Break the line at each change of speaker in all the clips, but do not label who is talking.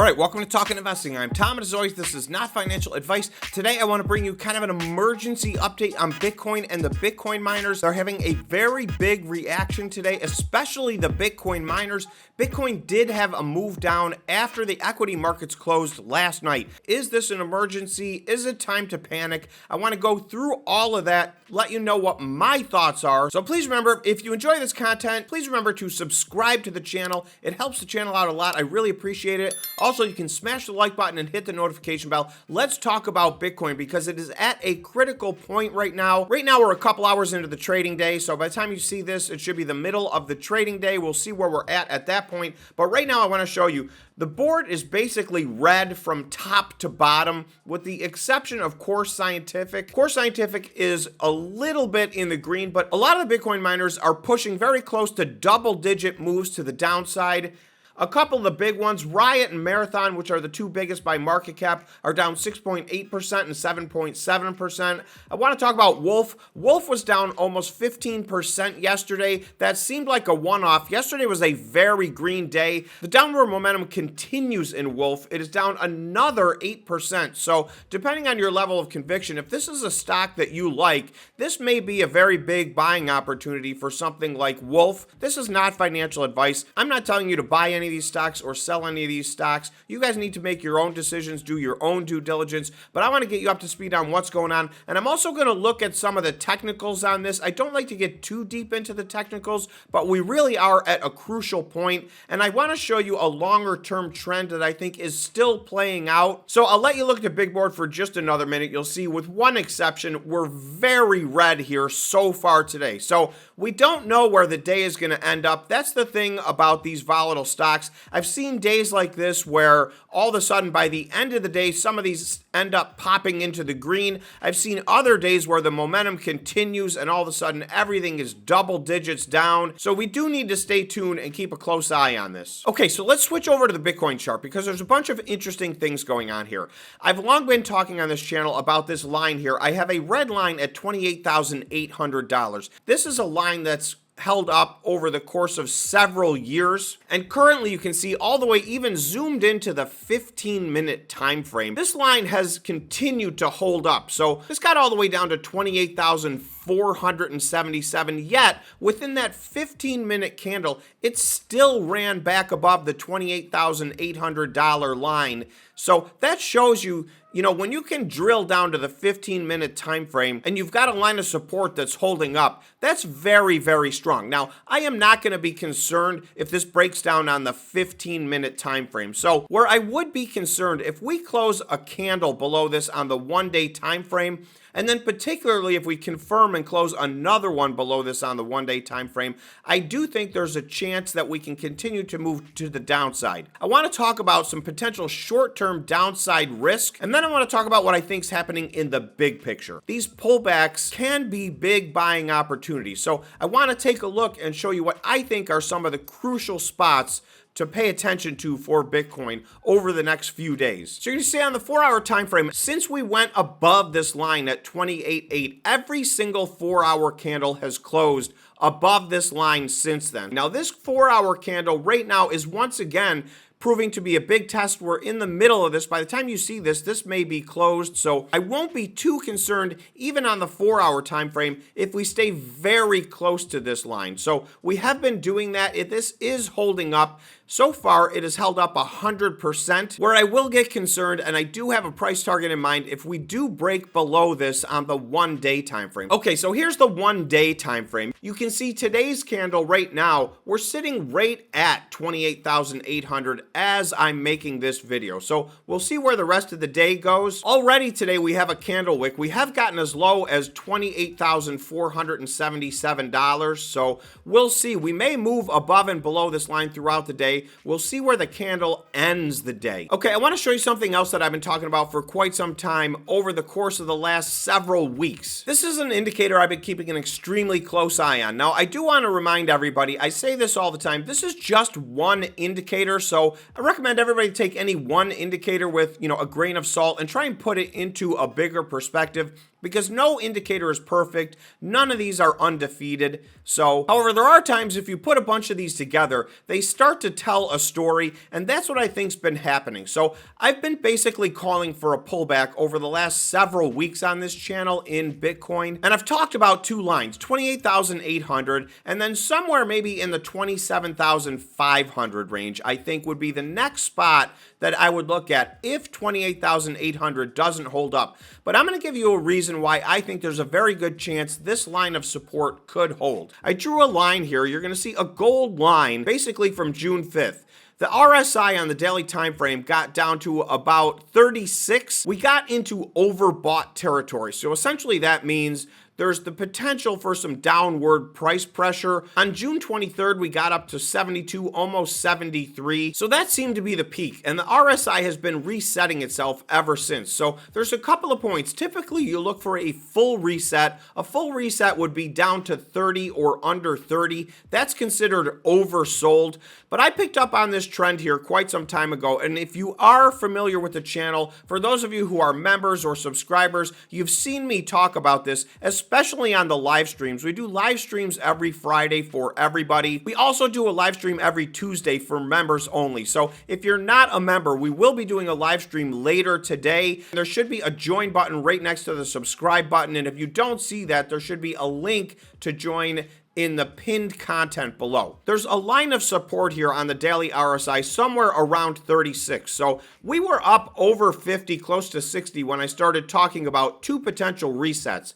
right, welcome to Talking Investing. I'm Tom, and as always, this is not financial advice. Today, I want to bring you kind of an emergency update on Bitcoin and the Bitcoin miners. They're having a very big reaction today, especially the Bitcoin miners. Bitcoin did have a move down after the equity markets closed last night. Is this an emergency? Is it time to panic? I want to go through all of that, let you know what my thoughts are. So please remember, if you enjoy this content, please remember to subscribe to the channel. It helps the channel out a lot. I really appreciate it. Also, you can smash the like button and hit the notification bell. Let's talk about Bitcoin because it is at a critical point right now. Right now, we're a couple hours into the trading day. So by the time you see this, it should be the middle of the trading day. We'll see where we're at that point. But right now, I want to show you the board is basically red from top to bottom, with the exception of Core Scientific. Core Scientific is a little bit in the green, but a lot of the Bitcoin miners are pushing very close to double-digit moves to the downside. A couple of the big ones, Riot and Marathon, which are the two biggest by market cap, are down 6.8% and 7.7%. I want to talk about Wolf. Wolf was down almost 15% yesterday. That seemed like a one-off. Yesterday was a very green day. The downward momentum continues in Wolf. It is down another 8%. So depending on your level of conviction, if this is a stock that you like, this may be a very big buying opportunity for something like Wolf. This is not financial advice. I'm not telling you to buy any of these stocks or sell any of these stocks. You guys need to make your own decisions, do your own due diligence, but I want to get you up to speed on what's going on. And I'm also going to look at some of the technicals on this. I don't like to get too deep into the technicals, but we really are at a crucial point. And I want to show you a longer term trend that I think is still playing out. So I'll let you look at the big board for just another minute. You'll see, with one exception, we're very red here so far today. So we don't know where the day is going to end up. That's the thing about these volatile stocks. I've seen days like this where all of a sudden by the end of the day, some of these end up popping into the green. I've seen other days where the momentum continues and all of a sudden everything is double digits down. So we do need to stay tuned and keep a close eye on this. Okay, so let's switch over to the Bitcoin chart because there's a bunch of interesting things going on here. I've long been talking on this channel about this line here. I have a red line at $28,800. This is a line that's held up over the course of several years, and currently you can see all the way even zoomed into the 15-minute time frame. This line has continued to hold up, so this got all the way down to 28,477, yet within that 15-minute candle it still ran back above the $28,800 line. So that shows you, when you can drill down to the 15-minute time frame and you've got a line of support that's holding up, that's very, very strong. Now, I am not going to be concerned if this breaks down on the 15-minute time frame. So where I would be concerned, if we close a candle below this on the one-day time frame, and then particularly if we confirm and close another one below this on the one-day time frame, I do think there's a chance that we can continue to move to the downside. I want to talk about some potential short-term downside risk, and then I want to talk about what I think is happening in the big picture. These pullbacks can be big buying opportunities, so I want to take a look and show you what I think are some of the crucial spots to pay attention to for Bitcoin over the next few days. So you can see on the 4-hour time frame, since we went above this line at 28.8, every single 4-hour candle has closed above this line since then. Now this 4-hour candle right now is once again proving to be a big test. We're in the middle of this. By the time you see this, this may be closed. So I won't be too concerned, even on the 4-hour time frame, if we stay very close to this line. So we have been doing that. If this is holding up, so far it has held up 100%. Where I will get concerned, and I do have a price target in mind, if we do break below this on the one-day time frame. Okay, so here's the one-day time frame. You can see today's candle right now, we're sitting right at 28,800 as I'm making this video. So we'll see where the rest of the day goes. Already today we have a candle wick. We have gotten as low as $28,477. So we'll see. We may move above and below this line throughout the day. We'll see where the candle ends the day. Okay, I want to show you something else that I've been talking about for quite some time over the course of the last several weeks. This is an indicator I've been keeping an extremely close eye on. Now, I do want to remind everybody, I say this all the time, this is just one indicator, so I recommend everybody take any one indicator with, a grain of salt and try and put it into a bigger perspective, because no indicator is perfect. None of these are undefeated. So, however, there are times if you put a bunch of these together, they start to tell a story, and that's what I think's been happening. So I've been basically calling for a pullback over the last several weeks on this channel in Bitcoin, and I've talked about two lines, 28,800 and then somewhere maybe in the 27,500 range I think would be the next spot that I would look at if 28,800 doesn't hold up. But I'm going to give you a reason why I think there's a very good chance this line of support could hold. I drew a line here. You're going to see a gold line basically from June 5th. The RSI on the daily time frame got down to about 36. We got into overbought territory. So essentially that means there's the potential for some downward price pressure. On June 23rd, we got up to 72, almost 73. So that seemed to be the peak. And the RSI has been resetting itself ever since. So there's a couple of points. Typically, you look for a full reset. A full reset would be down to 30 or under 30. That's considered oversold. But I picked up on this trend here quite some time ago. And if you are familiar with the channel, for those of you who are members or subscribers, you've seen me talk about this, especially on the live streams. We do live streams every Friday for everybody. We also do a live stream every Tuesday for members only. So if you're not a member, we will be doing a live stream later today. There should be a join button right next to the subscribe button. And if you don't see that, there should be a link to join in the pinned content below. There's a line of support here on the daily RSI somewhere around 36. So we were up over 50, close to 60 when I started talking about two potential resets.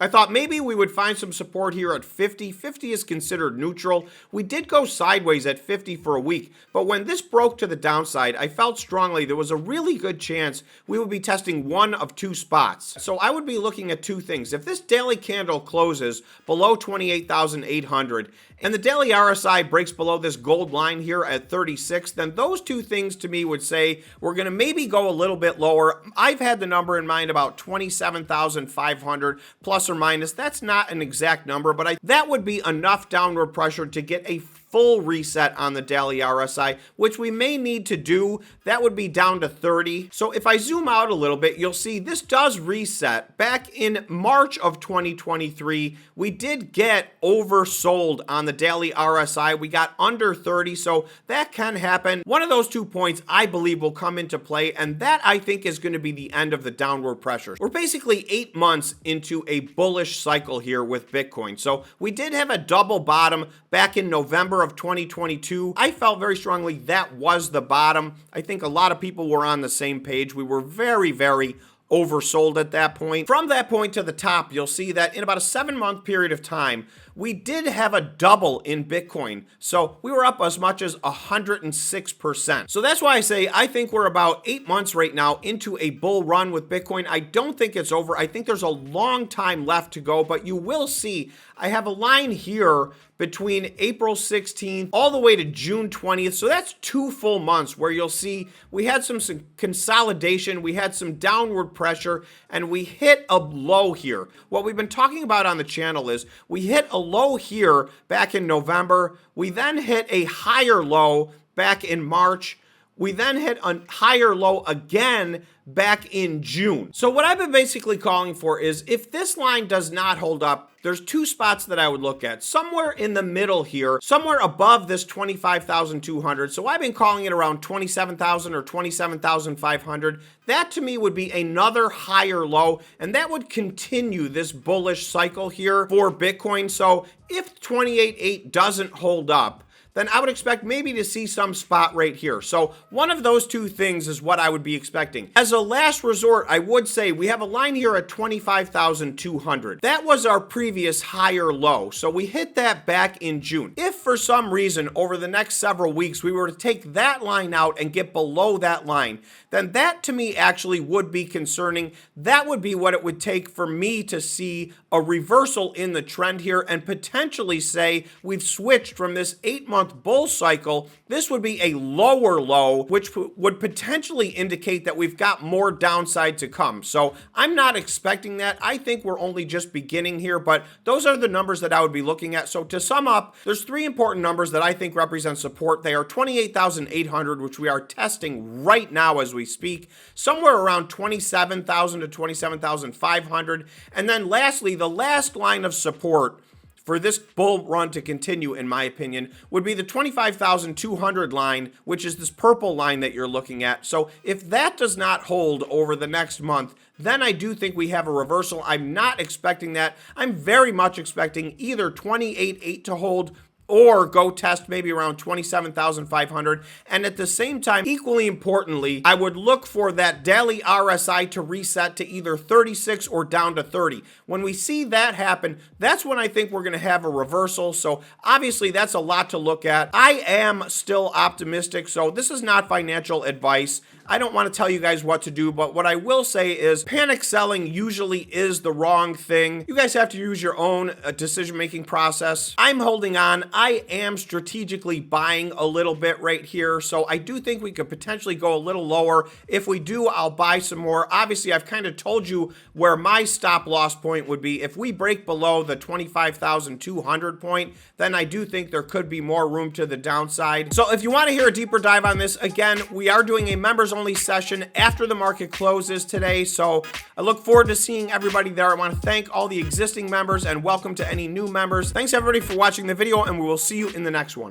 I thought maybe we would find some support here at 50. 50 is considered neutral. We did go sideways at 50 for a week, but when this broke to the downside, I felt strongly there was a really good chance we would be testing one of two spots. So I would be looking at two things. If this daily candle closes below 28,800 and the daily RSI breaks below this gold line here at 36, then those two things to me would say we're going to maybe go a little bit lower. I've had the number in mind about 27,500 plus or minus. That's not an exact number, but that would be enough downward pressure to get a full reset on the daily RSI, which we may need to do. That would be down to 30. So if I zoom out a little bit, you'll see this does reset. Back in March of 2023, we did get oversold on the daily RSI. We got under 30, so that can happen. One of those 2 points I believe will come into play, and that I think is going to be the end of the downward pressure. We're basically 8 months into a bullish cycle here with Bitcoin. So we did have a double bottom back in November of 2022. I felt very strongly that was the bottom. I think a lot of people were on the same page. We were very, very oversold at that point. From that point to the top, you'll see that in about a 7-month period of time, we did have a double in Bitcoin. So we were up as much as 106%. So that's why I say I think we're about 8 months right now into a bull run with Bitcoin. I don't think it's over. I think there's a long time left to go, but you will see I have a line here between April 16th all the way to June 20th. So that's 2 full months where you'll see we had some consolidation, we had some downward pressure, and we hit a low here. What we've been talking about on the channel is we hit a low here back in November. We then hit a higher low back in March. We then hit a higher low again back in June. So what I've been basically calling for is if this line does not hold up, there's 2 spots that I would look at. Somewhere in the middle here, somewhere above this 25,200. So I've been calling it around 27,000 or 27,500. That to me would be another higher low, and that would continue this bullish cycle here for Bitcoin. So if 28.8 doesn't hold up, then I would expect maybe to see some spot right here. So one of those 2 things is what I would be expecting. As a last resort, I would say we have a line here at 25,200. That was our previous higher low. So we hit that back in June. If for some reason over the next several weeks we were to take that line out and get below that line, then that to me actually would be concerning. That would be what it would take for me to see a reversal in the trend here and potentially say we've switched from this 8-month bull cycle. This would be a lower low, which would potentially indicate that we've got more downside to come. So I'm not expecting that. I think we're only just beginning here, but those are the numbers that I would be looking at. So to sum up, there's 3 important numbers that I think represent support. They are 28,800, which we are testing right now as we speak, somewhere around 27,000 to 27,500. And then lastly, the last line of support for this bull run to continue, in my opinion, would be the 25,200 line, which is this purple line that you're looking at. So if that does not hold over the next month, then I do think we have a reversal. I'm not expecting that. I'm very much expecting either 28.8 to hold or go test maybe around 27,500. And at the same time, equally importantly, I would look for that daily RSI to reset to either 36 or down to 30. When we see that happen, that's when I think we're going to have a reversal. So obviously that's a lot to look at. I am still optimistic. So this is not financial advice. I don't want to tell you guys what to do, but what I will say is panic selling usually is the wrong thing. You guys have to use your own decision-making process. I'm holding on. I am strategically buying a little bit right here, so I do think we could potentially go a little lower. If we do, I'll buy some more. Obviously, I've kind of told you where my stop loss point would be. If we break below the 25,200 point, then I do think there could be more room to the downside. So if you want to hear a deeper dive on this, again, we are doing a members only session after the market closes today. So I look forward to seeing everybody there. I want to thank all the existing members and welcome to any new members. Thanks everybody for watching the video, and we will see you in the next one.